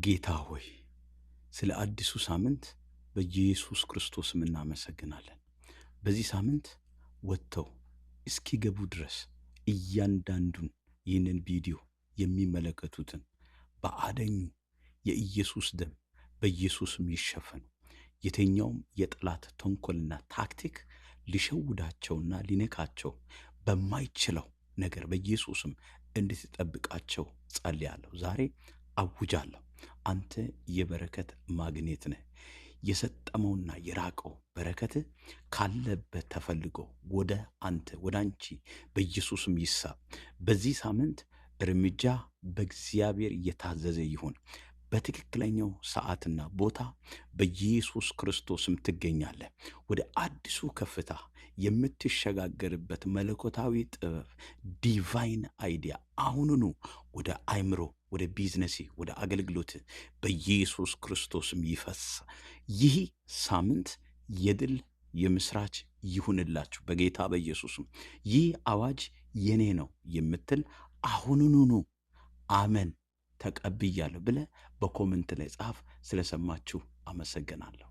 ጌታ ሆይ ስለ አዲሱ ሳምንት በኢየሱስ ክርስቶስም እናመሰግናለን። በዚህ ሳምንት ወጥተው እስኪገቡ ድረስ እያንዳንዱን ይህንን ቪዲዮ የሚመለከቱትን በአዳኙ የኢየሱስ ደም በኢየሱስም ይሸፈኑ። የትኛውም የጠላት ተንኮልና ታክቲክ ሊሸውዳቸውና ሊነካቸው በማይችለው ነገር በኢየሱስም እንድትጠብቃቸው ጸልያለሁ። ዛሬ አውጃለሁ፣ አንተ የበረከት ማግኔት ነህ። የሰጠመውና የራቀው በረከት ካለበት ተፈልጎ ወደ አንተ ወደ አንቺ በኢየሱስም ይሳብ። በዚህ ሳምንት እርምጃ በእግዚአብሔር የታዘዘ ይሁን። በትክክለኛው ሰዓትና ቦታ በኢየሱስ ክርስቶስም ትገኛለህ። ወደ አዲሱ ከፍታ የምትሸጋገርበት መለኮታዊ ጥበብ ዲቫይን አይዲያ አሁኑኑ ወደ አይምሮ፣ ወደ ቢዝነሴ፣ ወደ አገልግሎት በኢየሱስ ክርስቶስም ይፈስ። ይህ ሳምንት የድል የምስራች ይሁንላችሁ በጌታ በኢየሱስም። ይህ አዋጅ የኔ ነው የምትል አሁኑኑ አመን ተቀብያለሁ ብለ በኮመንት ላይ ጻፍ። ስለሰማችሁ አመሰግናለሁ።